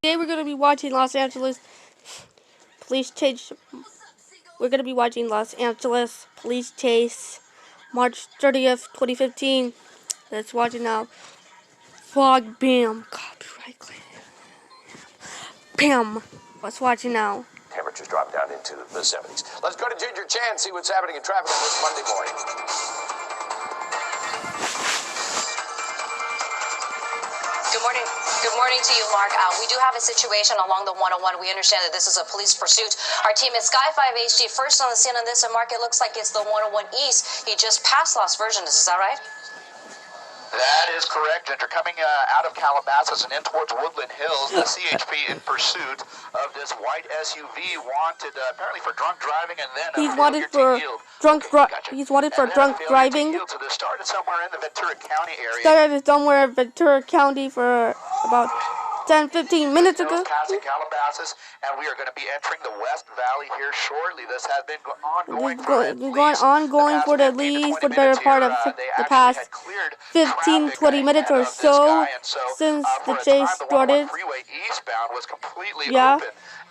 Today we're going to be watching Los Angeles police chase. We're going to be watching Los Angeles police chase, March 30th, 2015. Let's watch it now. Fog, bam, copyright claim. Bam. Let's watch it now. Temperatures drop down into the 70s. Let's go to Ginger Chan, see what's happening in traffic on this Monday morning. Good morning to you, Mark. We do have a situation along the 101. We understand that this is a police pursuit. Our team at Sky 5 HD first on the scene on this, and Mark, it looks like it's the 101 East. He just passed Las Virgenes. Is that right? That is correct, Ginger. Coming out of Calabasas and in towards Woodland Hills, the CHP in pursuit of this white SUV wanted apparently for drunk driving, and then he's wanted for drunk driving. So this started somewhere in the Ventura County area. Started somewhere in Ventura County for about 10-15 minutes ago. Passing Calabasas, and we are going to be entering the West Valley here shortly. This has been ongoing for the least for the better part of the past 15-20 minutes or so since the chase started. Yeah,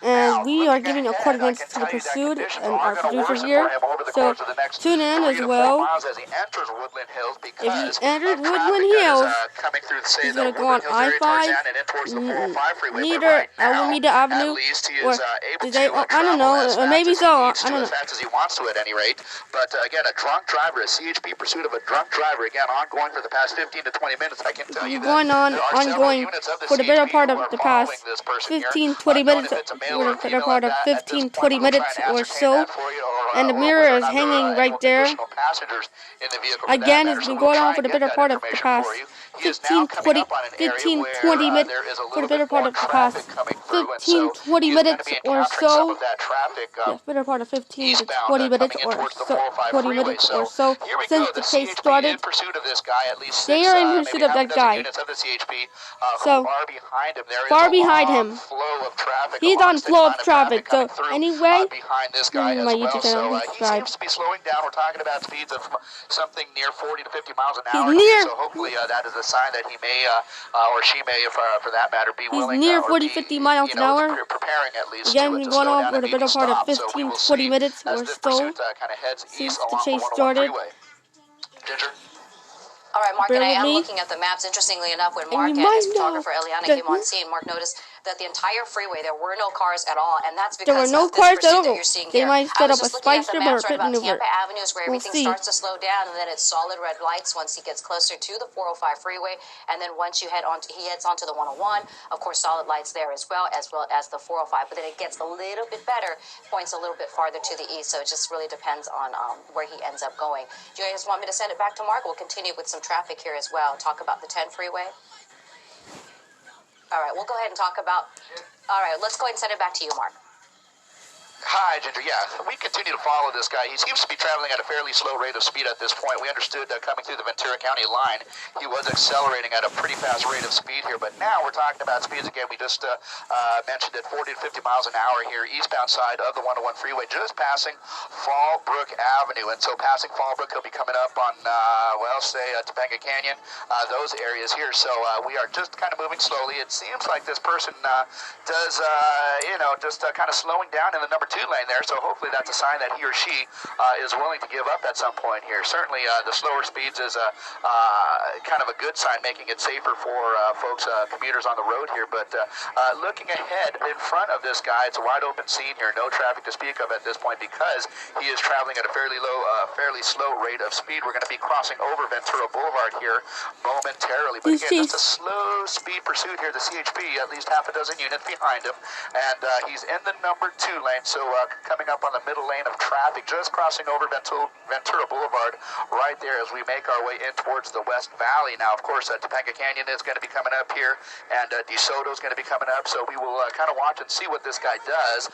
and we are giving coordinates to the pursuit and our producer here. So tune in as well. If he enters Woodland Hills, he's going to go on I-5, neither Alameda Avenue, or I don't know, maybe so, I don't know. As fast as he wants to at any rate. But again, a drunk driver, a CHP pursuit of a drunk driver, again, ongoing for the past 15 to 20 minutes. I can tell you that ongoing for the better part of the past 15-20 minutes, or so. And the mirror is hanging right there. Again, it's been going on for the better part of the past 15-20 minutes, for the better part of the past 15-20 minutes or so. Yes, better part of 15 to 20 minutes or so since the chase started. They are in pursuit of that guy. So far behind him, he's on flow of traffic. So anyway, my YouTube channel, subscribe. Seems to be slowing down. We're talking about speeds of something near 40 to 50 miles an hour. So hopefully that is a sign that he may, or she may, for that matter, be willing. He's near 40-50 miles an hour. Preparing at least. Again, we're going on for the better part of 15-20 minutes or so since the chase started. Ginger? All right, Mark, and I am looking at the maps. Interestingly enough, when Mark and his photographer Eliana came on scene, Mark noticed that the entire freeway, there were no cars at all, and that's because there were no cars at all. They might set up a spike strip or a pit maneuver. Tampa Avenue is where everything starts to slow down, and then it's solid red lights once he gets closer to the 405 freeway, and then once he heads onto the 101, of course, solid lights there as well as the 405. But then it gets a little bit better, points a little bit farther to the east, so it just really depends on where he ends up going. Do you guys want me to send it back to Mark? We'll continue with some traffic here as well. Talk about the 10 freeway. All right, we'll go ahead and talk about. All right, let's go ahead and send it back to you, Mark. Hi, Ginger. Yeah, we continue to follow this guy. He seems to be traveling at a fairly slow rate of speed at this point. We understood coming through the Ventura County line, he was accelerating at a pretty fast rate of speed here. But now we're talking about speeds again. We just mentioned at 40 to 50 miles an hour here, eastbound side of the 101 freeway, just passing Fallbrook Avenue. And so passing Fallbrook, he'll be coming up on, Topanga Canyon, those areas here. So we are just kind of moving slowly. It seems like this person does, kind of slowing down in the number 2 lane there, so hopefully that's a sign that he or she is willing to give up at some point here. Certainly the slower speeds is kind of a good sign, making it safer for folks, commuters on the road here. But looking ahead in front of this guy, it's a wide open scene here, no traffic to speak of at this point because he is traveling at a fairly slow rate of speed. We're going to be crossing over Ventura Boulevard here momentarily, but again, just a slow speed pursuit here. The CHP, at least half a dozen units behind him, and he's in the number 2 lane, so coming up on the middle lane of traffic, just crossing over Ventura Boulevard right there as we make our way in towards the West Valley. Now, of course, Topanga Canyon is going to be coming up here, and DeSoto is going to be coming up, so we will kind of watch and see what this guy does.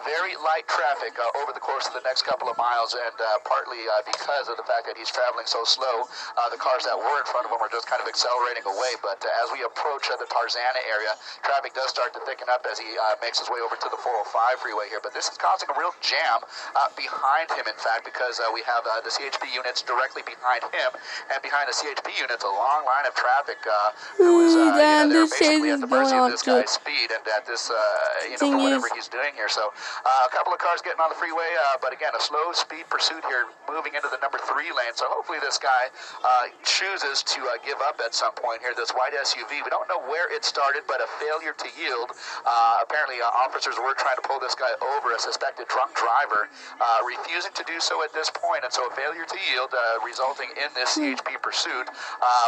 Very light traffic over the course of the next couple of miles, and partly because of the fact that he's traveling so slow, the cars that were in front of him are just kind of accelerating away. But as we approach the Tarzana area, traffic does start to thicken up as he makes his way over to the 405 freeway here. But this this is causing a real jam behind him, in fact, because we have the CHP units directly behind him, and behind the CHP units, a long line of traffic who is, Damn, they're this chase basically is at the going mercy of on this too. guy's speed and at this, for whatever he's doing here. So a couple of cars getting on the freeway, but again, a slow speed pursuit here, moving into the number 3 lane. So hopefully this guy chooses to give up at some point here. This white SUV, we don't know where it started, but a failure to yield. Apparently, officers were trying to pull this guy over, a suspected drunk driver, refusing to do so at this point, and so a failure to yield, resulting in this CHP pursuit.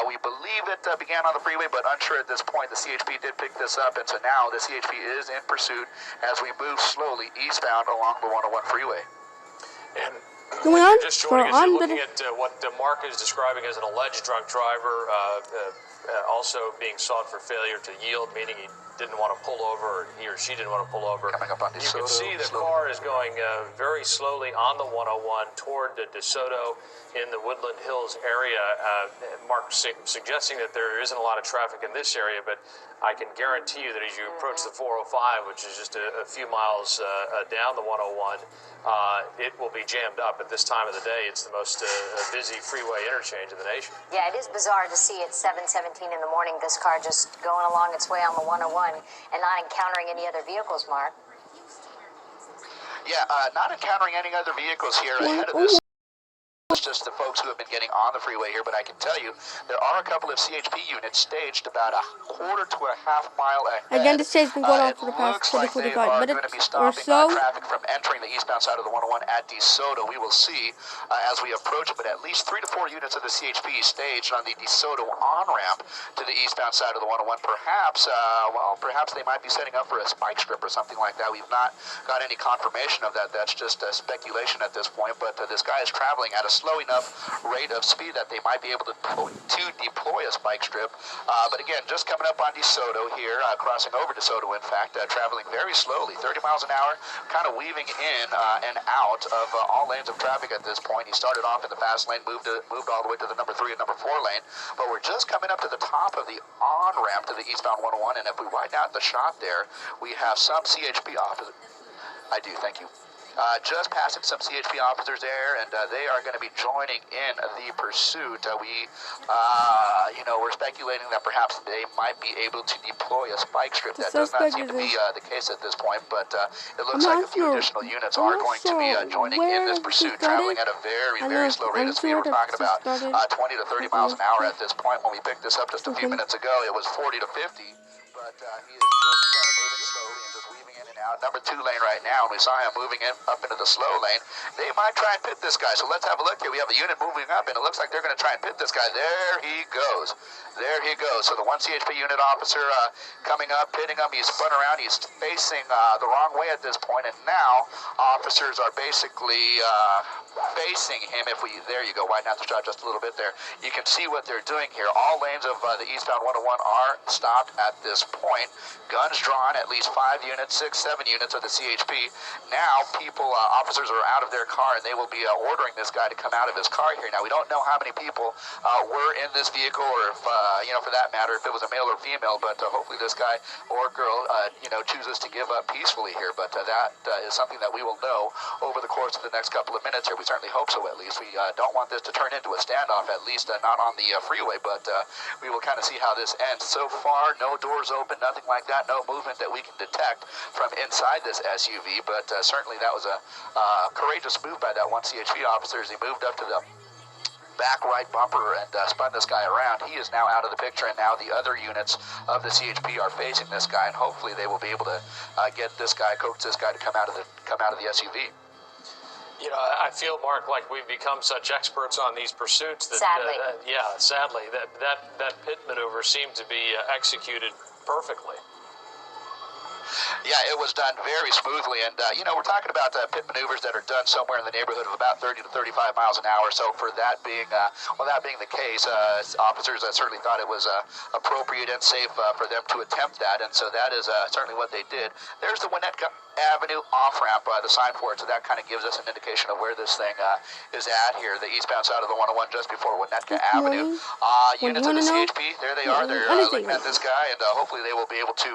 We believe it began on the freeway, but unsure at this point. The CHP did pick this up, and so now the CHP is in pursuit as we move slowly eastbound along the 101 freeway. And Going on just for joining us, you're on looking at what Mark is describing as an alleged drunk driver, also being sought for failure to yield, meaning he didn't want to pull over, or he or she didn't want to pull over. Coming up on You DeSoto, can see the car is going very slowly on the 101 toward DeSoto in the Woodland Hills area. Mark suggesting that there isn't a lot of traffic in this area, but I can guarantee you that as you approach the 405, which is just a few miles down the 101, it will be jammed up at this time of the day. It's the most busy freeway interchange in the nation. Yeah, it is bizarre to see at 7:17 in the morning this car just going along its way on the 101 and not encountering any other vehicles, Mark. Yeah, not encountering any other vehicles here ahead of this. It's just the folks who have been getting on the freeway here, but I can tell you there are a couple of CHP units staged about a quarter to a half mile ahead. Again, this chase has been going on It for the past looks like they 45 are minutes going to be or stopping so. traffic from entering the eastbound side of the 101 at DeSoto. We will see as we approach it, but at least 3 to 4 units of the CHP staged on the DeSoto on-ramp to the eastbound side of the 101. Perhaps, perhaps they might be setting up for a spike strip or something like that. We've not got any confirmation of that. That's just speculation at this point, but this guy is traveling at a slow enough rate of speed that they might be able to deploy a spike strip. But again, just coming up on DeSoto here, crossing over DeSoto, in fact, traveling very slowly, 30 miles an hour, kind of weaving in and out of all lanes of traffic at this point. He started off in the fast lane, moved all the way to the number 3 and number 4 lane, but we're just coming up to the top of the on-ramp to the eastbound 101, and if we widen out the shot there, we have some CHP officers. I do, thank you. Just passing some CHP officers there, and they are going to be joining in the pursuit. We're speculating that perhaps they might be able to deploy a spike strip. That does not seem to be the case at this point, but it looks like a few additional units are going to be joining in this pursuit, traveling at a very, very slow rate of speed. We're talking about 20 to 30 miles an hour at this point. When we picked this up just a few minutes ago, it was 40 to 50, but he is just kind of moving slowly and just weaving in and out. Number 2 lane right now, and we saw him moving up into the slow lane. They might try and pit this guy, so let's have a look here. We have a unit moving up, and it looks like they're going to try and pit this guy. There he goes. There he goes. So the 1 CHP unit officer coming up, pitting him. He's spun around. He's facing the wrong way at this point, and now officers are basically facing him. There you go, widen out the shot just a little bit there. You can see what they're doing here. All lanes of the eastbound 101 are stopped at this point. Guns drawn, at least 5 units, 6, 7 units of the CHP. Now officers are out of their car, and they will be ordering this guy to come out of his car here. Now, we don't know how many people were in this vehicle, or if, for that matter, if it was a male or female, but hopefully this guy or girl, chooses to give up peacefully here. But that is something that we will know over the course of the next couple of minutes here. We certainly hope so, at least. We don't want this to turn into a standoff, at least not on the freeway, but we will kind of see how this ends. So far, no doors open, nothing like that, no movement that we can detect from inside this SUV, but certainly that was a courageous move by that 1 CHP officer as he moved up to the back right bumper and spun this guy around. He is now out of the picture, and now the other units of the CHP are facing this guy, and hopefully they will be able to coax this guy to come out of the SUV. You know, I feel, Mark, like we've become such experts on these pursuits that, sadly, that pit maneuver seemed to be executed perfectly. Yeah, it was done very smoothly, and we're talking about pit maneuvers that are done somewhere in the neighborhood of about 30 to 35 miles an hour. So for that being the case, officers certainly thought it was appropriate and safe for them to attempt that, and so that is certainly what they did. There's the Winnetka Avenue off-ramp, the sign for it, so that kind of gives us an indication of where this thing is at here, the eastbound side of the 101 just before Winnetka Avenue. Units of the CHP, there they are. They're looking at this guy, and hopefully they will be able to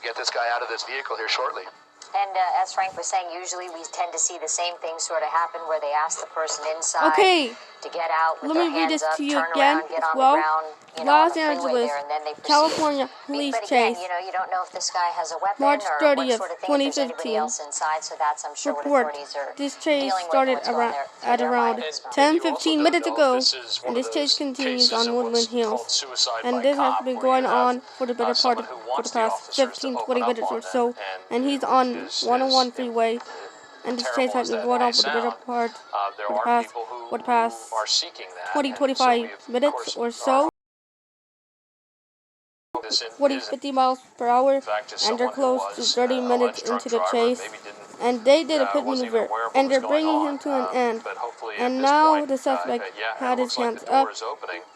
get this guy out of this vehicle here shortly. And as Frank was saying, usually we tend to see the same thing sort of happen where they ask the person inside to get out with let their me read hands this up, to you turn again around, get as on well. the ground, on Los the freeway Angeles, there, and then they proceed. California police But again, chase. you don't know if this guy has a weapon March or 30th, what sort of thing, if there's anybody 2015. else inside, so that's, I'm sure, what Report. authorities are This chase dealing with started what's going at around through their mind. 10-15 minutes ago, and this chase continues on Woodland Hills. And this has been going on for the better part of for the past 15-20 minutes or so. And he's on 101 freeway. And this chase has been going on for the better part for the past 20-25 minutes or so. 40-50 miles per hour, and they're close to 30 minutes into the chase, and they did a pit maneuver, and they're bringing him to an end, and now the suspect had his hands up,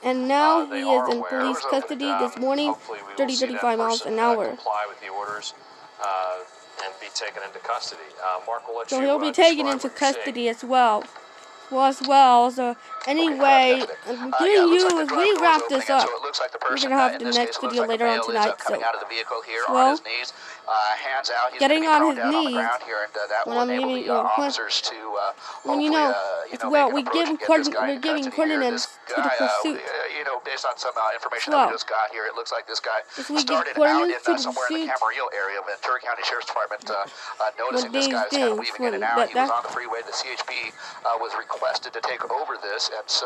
and now he is in police custody this morning, 30-35 miles an hour. And be taken into custody. Mark will let So you, he'll be taken into custody as well. So anyway, as we wrap this up, we're gonna have the next video later on tonight. So, well, getting on his knees when I'm giving you a when you know, it's well, we're giving coordinates to the pursuit. Based on some information that we just got here, it looks like this guy started out in somewhere in the Camarillo area of Ventura County Sheriff's Department, noticing this guy was kind of weaving in and out. He was on the freeway. The CHP was requested to take over this, and so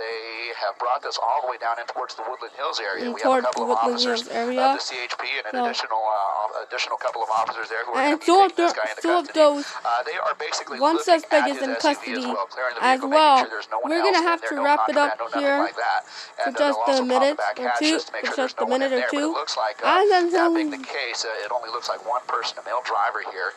they have brought this all the way down in towards the Woodland Hills area. We have a couple of officers of the CHP and an additional couple of officers there who are going to be taking this guy into custody. They are basically one suspect is in custody as well. We're gonna have to wrap it up here for just a minute or two. As I'm that being the case, it only looks like one person, a male driver here,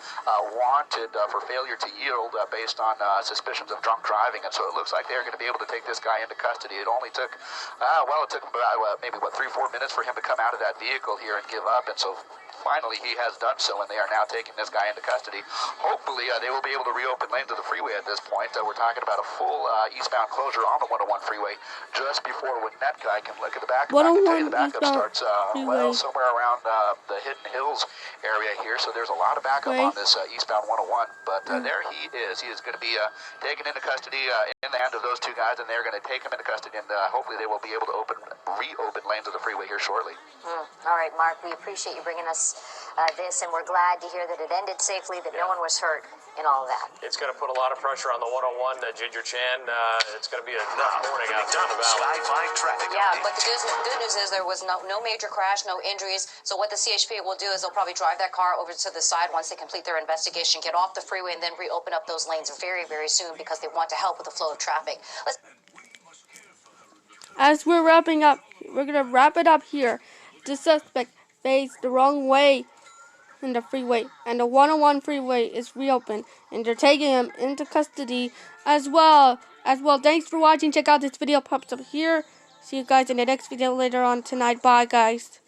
wanted for failure to yield based on suspicions of drunk driving, and so it looks like they're going to be able to take this guy into custody. It only took, it took about maybe 3-4 minutes for him to come out of that vehicle here and give up, and so finally he has done so, and they are now taking this guy into custody. Hopefully they will be able to reopen lanes of the freeway at this point. We're talking about a full eastbound closure on the 101 freeway just before when that guy can look at the backup. The backup starts somewhere around the Hidden Hills area here, so there's a lot of backup on this eastbound 101, but there he is. He is going to be taken into custody in the hand of those two guys, and they're going to take him into custody, and hopefully they will be able to reopen lanes of the freeway here shortly. All right, Mark, we appreciate you bringing us this, and we're glad to hear that it ended safely, that no one was hurt in all of that. It's going to put a lot of pressure on the 101, Ginger Chan. It's going to be a tough morning out there in the valley. Yeah, but the good news is there was no major crash, no injuries. So what the CHP will do is they'll probably drive that car over to the side once they complete their investigation, get off the freeway, and then reopen up those lanes very, very soon because they want to help with the flow of traffic. As we're wrapping up, we're going to wrap it up here. The suspect faced the wrong way in the freeway, and the 101 freeway is reopened, and they're taking him into custody as well. Thanks for watching. Check out this video pops up here. See you guys in the next video later on tonight. Bye, guys.